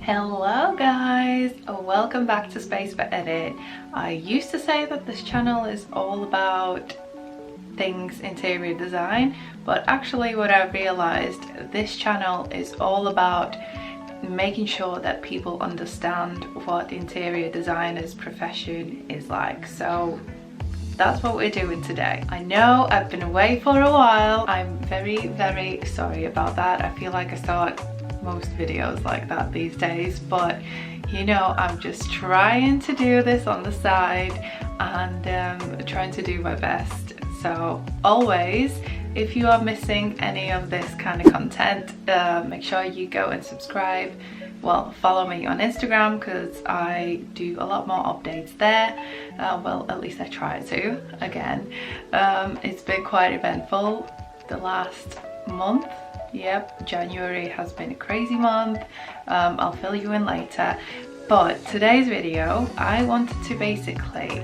Hello guys, welcome back to spaceforedit. I used to say that this channel is all about things interior design, but actually what I realized, this channel is all about making sure that people understand what interior designer's profession is like. So that's what we're doing today. I know I've been away for a while. I'm very sorry about that. I feel like I start most videos like that these days, but you know, I'm just trying to do this on the side and trying to do my best. So always, if you are missing any of this kind of content, make sure you go and subscribe. Well, follow me on Instagram because I do a lot more updates there. Well, at least I try to. Again, it's been quite eventful the last month. Yep, January has been a crazy month. I'll fill you in later. But today's video, I wanted to basically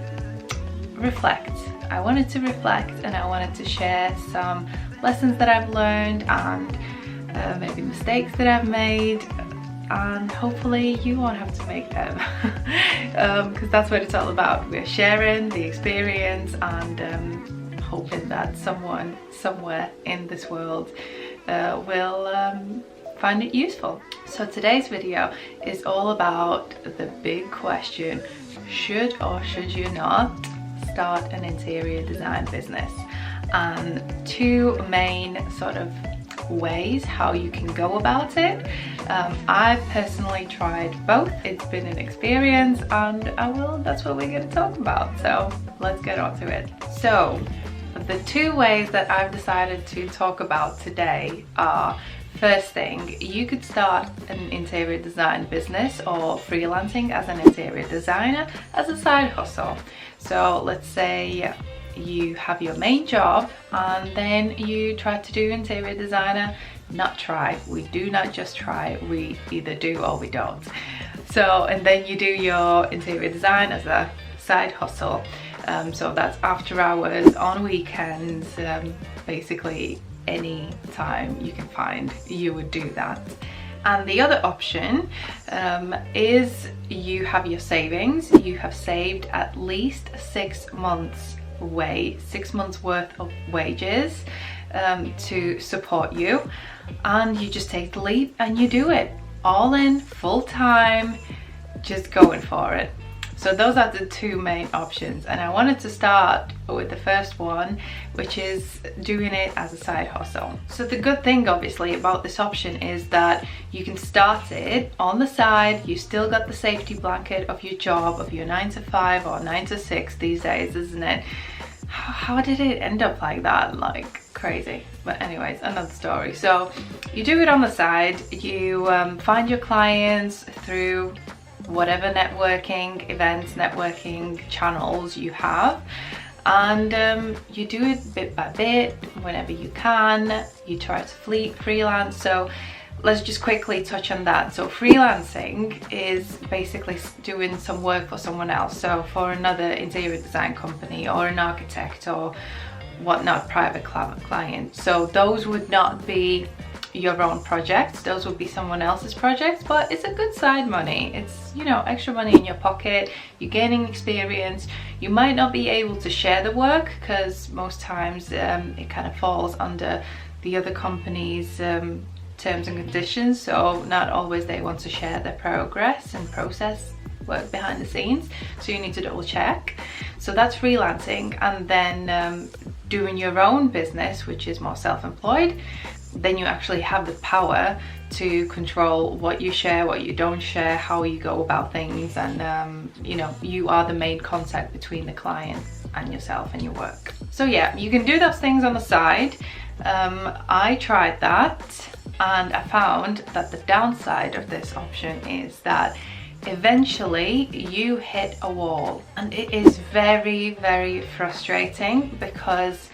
reflect. I wanted to reflect and I wanted to share some lessons that I've learned and maybe mistakes that I've made, and hopefully you won't have to make them because that's what it's all about. We're sharing the experience and hoping that someone somewhere in this world will find it useful. So today's video is all about the big question: should or should you not start an interior design business? And two main sort of ways how you can go about it. I've personally tried both. It's been an experience and that's what we're going to talk about. So let's get on to it. So the two ways that I've decided to talk about today are, first thing, you could start an interior design business or freelancing as an interior designer as a side hustle. So let's say you have your main job and then you try to do interior designer. Not try, we do not just try, we either do or we don't. So, and then you do your interior design as a side hustle. So that's after hours, on weekends, basically any time you can find, you would do that. And the other option is you have your savings. You have saved at least 6 months worth of wages to support you, and you just take the leap and you do it all in, full time, just going for it. So those are the two main options, and I wanted to start with the first one, which is doing it as a side hustle. So the good thing obviously about this option is that you can start it on the side. You still got the safety blanket of your job, of your 9 to 5 or 9 to 6 these days, isn't it? How did it end up like that? Like crazy. But anyways, another story. So you do it on the side. You find your clients through whatever networking events, networking channels you have, and you do it bit by bit whenever you can. You try to freelance. So let's just quickly touch on that. So freelancing is basically doing some work for someone else, so for another interior design company or an architect or whatnot, private client. So those would not be your own projects, those would be someone else's projects, but it's a good side money. It's, you know, extra money in your pocket. You're gaining experience. You might not be able to share the work because most times it kind of falls under the other company's terms and conditions, so not always they want to share their progress and process work behind the scenes, so you need to double check. So that's freelancing. And then doing your own business, which is more self-employed, then you actually have the power to control what you share, what you don't share, how you go about things, and you know, you are the main contact between the client and yourself and your work. So yeah, you can do those things on the side. I tried that and I found that the downside of this option is that eventually you hit a wall, and it is very frustrating because,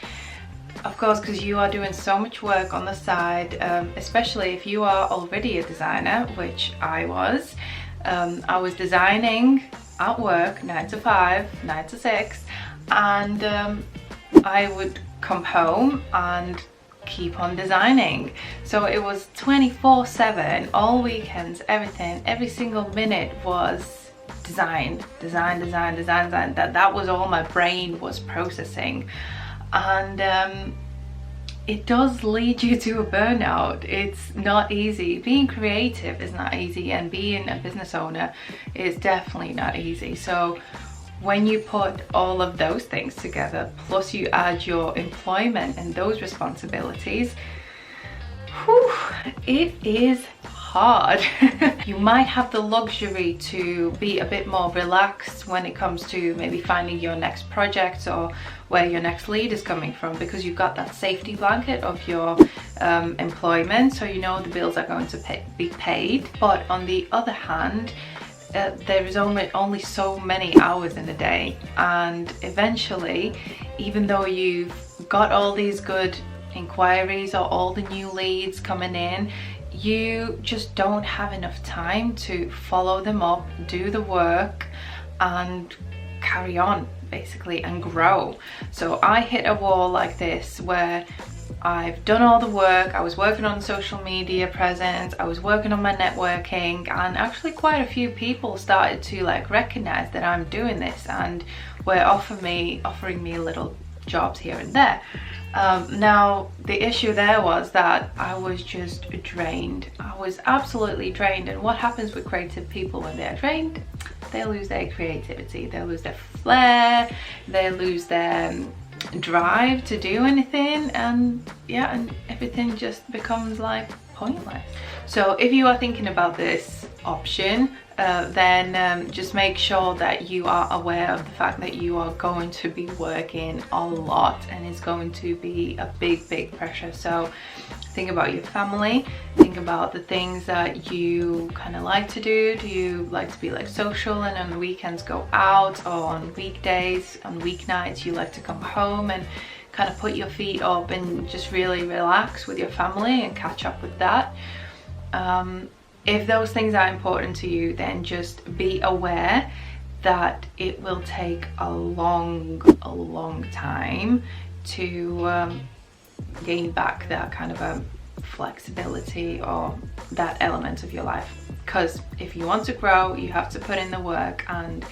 of course, because you are doing so much work on the side, especially if you are already a designer, which I was. I was designing at work 9 to 5, 9 to 6, and I would come home and keep on designing. So it was 24/7, all weekends, everything, every single minute was design. That was all my brain was processing. And it does lead you to a burnout. It's not easy. Being creative is not easy, and being a business owner is definitely not easy. So when you put all of those things together, plus you add your employment and those responsibilities, whew, it is hard. You might have the luxury to be a bit more relaxed when it comes to maybe finding your next project or where your next lead is coming from, because you've got that safety blanket of your employment, so you know the bills are going to be paid. But on the other hand, there is only so many hours in a day, and eventually, even though you've got all these good inquiries or all the new leads coming in, you just don't have enough time to follow them up, do the work, and carry on basically and grow. So I hit a wall like this where I've done all the work. I was working on social media presence, I was working on my networking, and actually quite a few people started to like recognize that I'm doing this and were offering me little jobs here and there. Now the issue there was that I was just drained. I was absolutely drained. And what happens with creative people when they're drained? They lose their creativity, they lose their flair, they lose their drive to do anything, and yeah, and everything just becomes like pointless. So if you are thinking about this option, then just make sure that you are aware of the fact that you are going to be working a lot, and it's going to be a big pressure. So think about your family, think about the things that you kind of like to do. Do you like to be like social and on the weekends go out, or on weekdays, on weeknights you like to come home and kind of put your feet up and just really relax with your family and catch up with that? If those things are important to you, then just be aware that it will take a long time to gain back that kind of a flexibility or that element of your life. Because if you want to grow, you have to put in the work, and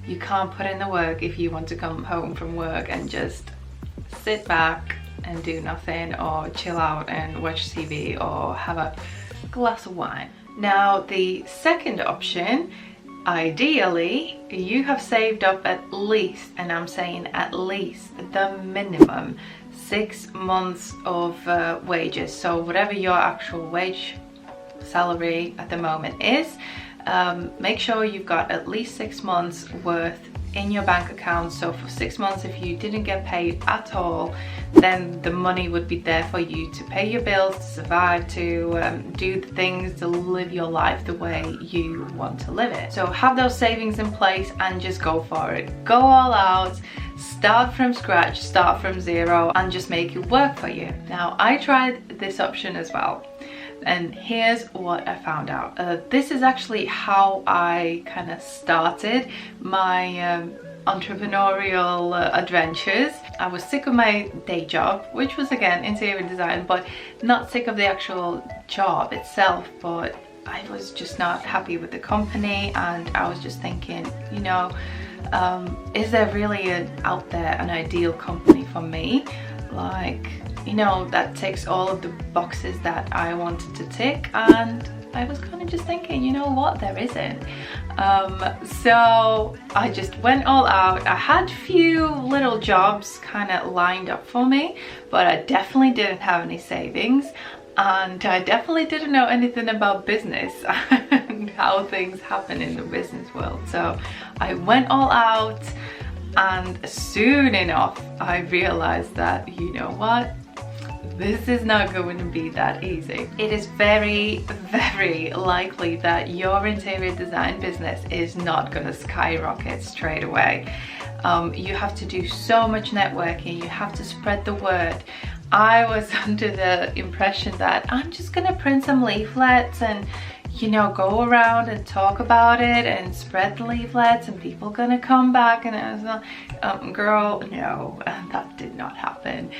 you can't put in the work if you want to come home from work and just sit back and do nothing, or chill out and watch TV or have a glass of wine. Now the second option, ideally you have saved up at least, and I'm saying at least, the minimum 6 months of wages. So whatever your actual wage salary at the moment is, make sure you've got at least 6 months worth in your bank account. So for 6 months, if you didn't get paid at all, then the money would be there for you to pay your bills, to survive, to do the things, to live your life the way you want to live it. So have those savings in place and just go for it. Go all out, start from scratch, start from zero, and just make it work for you. Now I tried this option as well, and here's what I found out. This is actually how I kind of started my entrepreneurial adventures. I was sick of my day job, which was again interior design, but not sick of the actual job itself, but I was just not happy with the company, and I was just thinking, you know, is there really out there an ideal company for me? Like, you know, that ticks all of the boxes that I wanted to tick. And I was kind of just thinking, you know what, there isn't. So I just went all out. I had few little jobs kind of lined up for me, but I definitely didn't have any savings, and I definitely didn't know anything about business and how things happen in the business world. So I went all out, and soon enough I realized that, you know what, this is not going to be that easy. It is very likely that your interior design business is not going to skyrocket straight away. You have to do so much networking, you have to spread the word. I was under the impression that I'm just gonna print some leaflets and, you know, go around and talk about it and spread the leaflets and people gonna come back, and I was like, girl, no, that did not happen.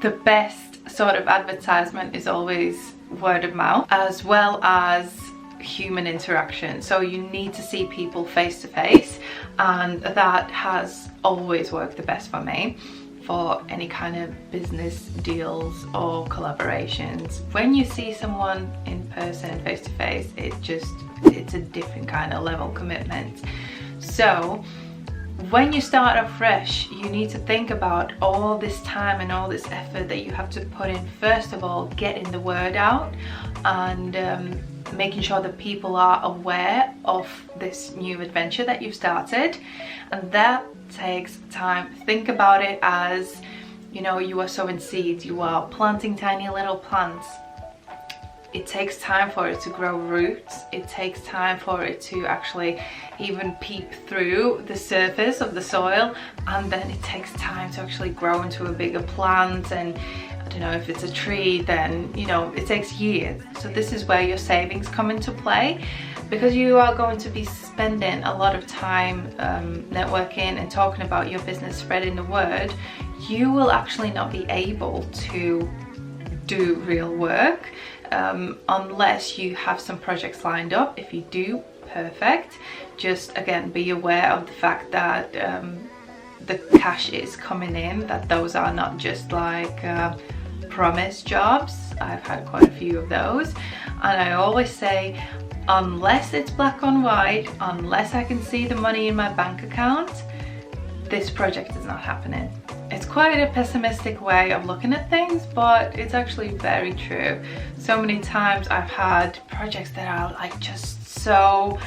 the best sort of advertisement is always word of mouth, as well as human interaction. So you need to see people face to face, and that has always worked the best for me for any kind of business deals or collaborations. When you see someone in person, face to face, it's a different kind of level commitment. So when you start off fresh, you need to think about all this time and all this effort that you have to put in. First of all, getting the word out and making sure that people are aware of this new adventure that you've started, and that takes time. Think about it as, you know, you are sowing seeds, you are planting tiny little plants. It takes time for it to grow roots. It takes time for it to actually even peep through the surface of the soil, and then it takes time to actually grow into a bigger plant. And I don't know, if it's a tree, then, you know, it takes years. So this is where your savings come into play, because you are going to be spending a lot of time networking and talking about your business, spreading the word. You will actually not be able to do real work unless you have some projects lined up. If you do, perfect. Just again, be aware of the fact that the cash is coming in, that those are not just like promise jobs. I've had quite a few of those, and I always say, unless it's black on white, unless I can see the money in my bank account, this project is not happening. It's quite a pessimistic way of looking at things, but it's actually very true. So many times I've had projects that are like just so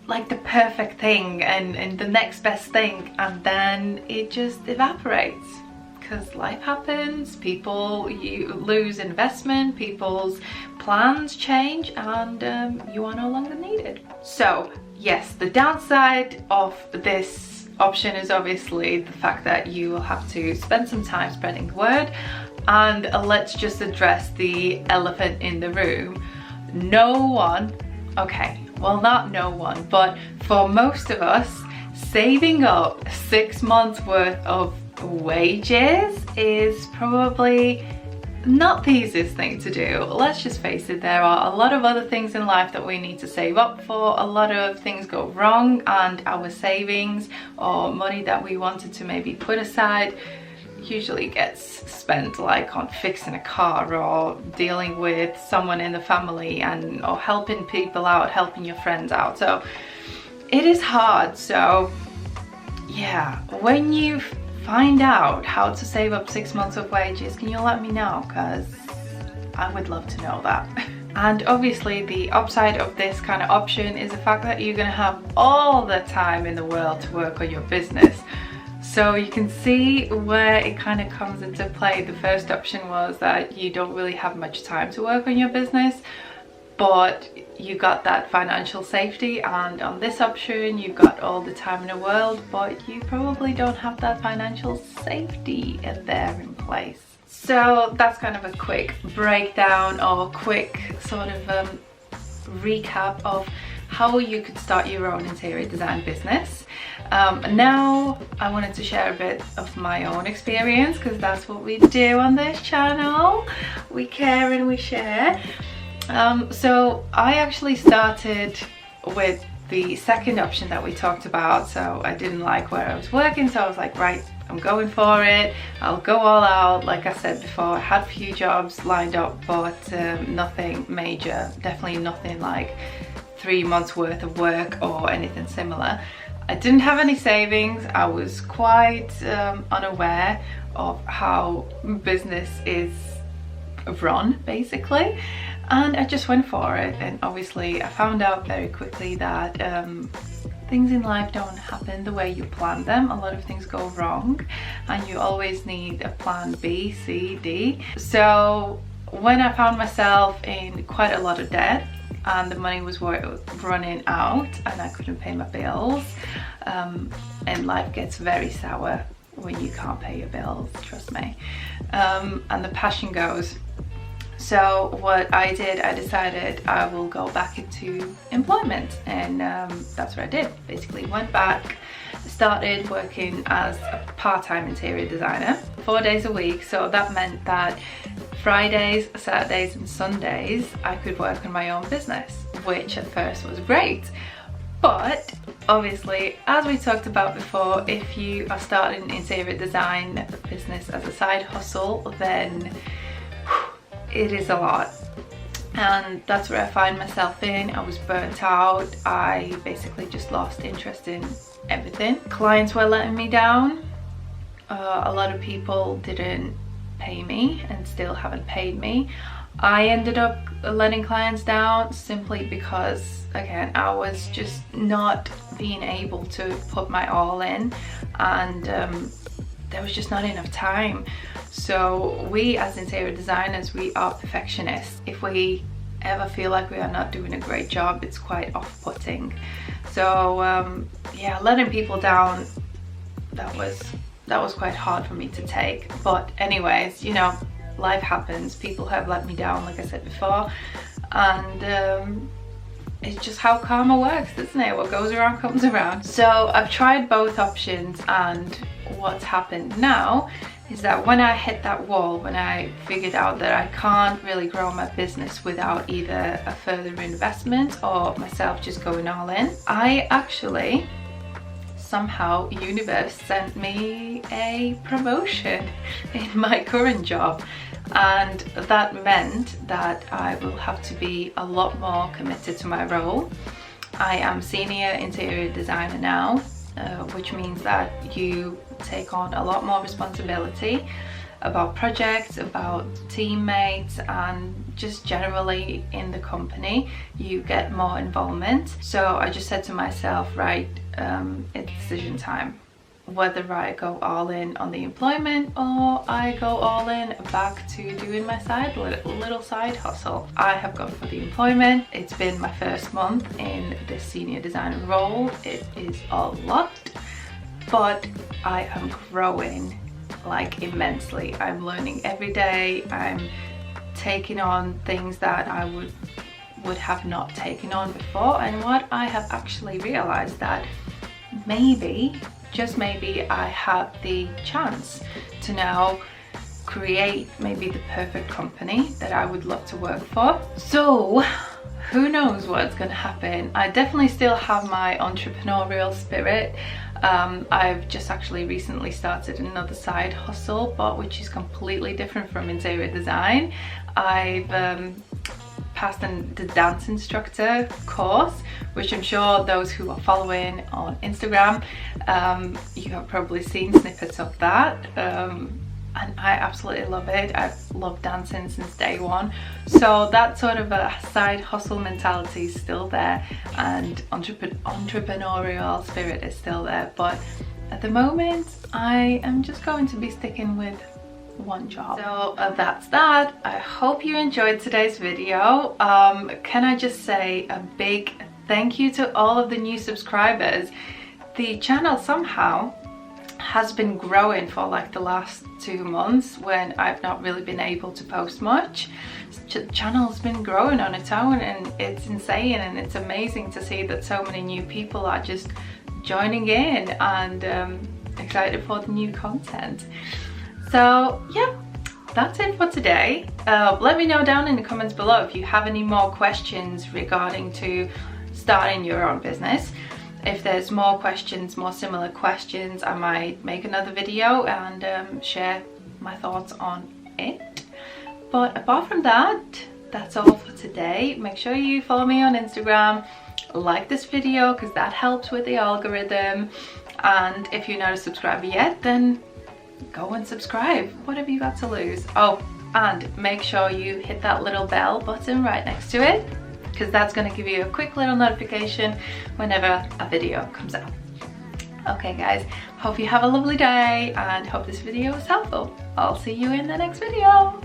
like the perfect thing and the next best thing, and then it just evaporates because life happens, you lose investment, people's plans change, and you are no longer needed. So yes, the downside of this option is obviously the fact that you will have to spend some time spreading the word. And let's just address the elephant in the room. No one, okay, well, not no one, but for most of us, saving up 6 months worth of wages is probably not the easiest thing to do. Let's just face it, there are a lot of other things in life that we need to save up for. A lot of things go wrong, and our savings or money that we wanted to maybe put aside usually gets spent like on fixing a car or dealing with someone in the family, or helping people out, helping your friends out. So it is hard. So yeah, when you find out how to save up 6 months of wages, can you let me know? Because I would love to know that. And obviously the upside of this kind of option is the fact that you're going to have all the time in the world to work on your business. So you can see where it kind of comes into play. The first option was that you don't really have much time to work on your business, but you got that financial safety. And on this option, you've got all the time in the world, but you probably don't have that financial safety there in place. So that's kind of a quick breakdown or quick sort of recap of how you could start your own interior design business. Now I wanted to share a bit of my own experience, because that's what we do on this channel. We care and we share. So I actually started with the second option that we talked about. So I didn't like where I was working, so I was like, right, I'm going for it. I'll go all out. Like I said before, I had a few jobs lined up, but nothing major. Definitely nothing like 3 months worth of work or anything similar. I didn't have any savings. I was quite unaware of how business is run, basically, and I just went for it. And obviously I found out very quickly that things in life don't happen the way you plan them. A lot of things go wrong, and you always need a plan B, C, D. So when I found myself in quite a lot of debt, and the money was running out, and I couldn't pay my bills, and life gets very sour when you can't pay your bills, trust me, and the passion goes. So what I did, I decided I will go back into employment, and that's what I did. Basically went back, started working as a part-time interior designer. 4 days a week, so that meant that Fridays, Saturdays and Sundays I could work on my own business, which at first was great. But obviously, as we talked about before, if you are starting an interior design business as a side hustle, then it is a lot. And that's where I find myself in. I was burnt out. I basically just lost interest in everything. Clients were letting me down. A lot of people didn't pay me and still haven't paid me. I ended up letting clients down simply because, again, I was just not being able to put my all in, and there was just not enough time. So we as interior designers, we are perfectionists. If we ever feel like we are not doing a great job, it's quite off-putting. So yeah, letting people down, that was quite hard for me to take. But anyways, you know, life happens. People have let me down, like I said before, and it's just how karma works, isn't it? What goes around comes around. So I've tried both options, and what's happened now is that when I hit that wall, when I figured out that I can't really grow my business without either a further investment or myself just going all in, I actually, somehow, universe sent me a promotion in my current job. And that meant that I will have to be a lot more committed to my role. I am senior interior designer now, which means that you take on a lot more responsibility about projects, about teammates, and just generally in the company you get more involvement. So I just said to myself, right, it's decision time. Whether I go all in on the employment or I go all in back to doing my little side hustle. I have gone for the employment. It's been my first month in this senior designer role. It is a lot, but I am growing like immensely. I'm learning every day. I'm taking on things that I would have not taken on before. And what I have actually realized that maybe, just maybe, I have the chance to now create maybe the perfect company that I would love to work for. So who knows what's going to happen. I definitely still have my entrepreneurial spirit. I've just actually recently started another side hustle, but which is completely different from interior design. I've passed the dance instructor course, which I'm sure those who are following on Instagram, you have probably seen snippets of that, and I absolutely love it. I've loved dancing since day one, so that sort of a side hustle mentality is still there, and entrepreneurial spirit is still there, but at the moment I am just going to be sticking with one job. So that's that. I hope you enjoyed today's video. Can I just say a big thank you to all of the new subscribers. The channel somehow has been growing for like the last 2 months when I've not really been able to post much. The channel's been growing on its own, and it's insane, and it's amazing to see that so many new people are just joining in and excited for the new content. So yeah, that's it for today. Let me know down in the comments below if you have any more questions regarding to starting your own business. If there's more questions, more similar questions, I might make another video and share my thoughts on it. But apart from that, that's all for today. Make sure you follow me on Instagram, like this video because that helps with the algorithm, and if you're not a subscriber yet, then go and subscribe. What have you got to lose? Oh, and make sure you hit that little bell button right next to it, because that's going to give you a quick little notification whenever a video comes out. Okay guys, hope you have a lovely day and hope this video was helpful. I'll see you in the next video.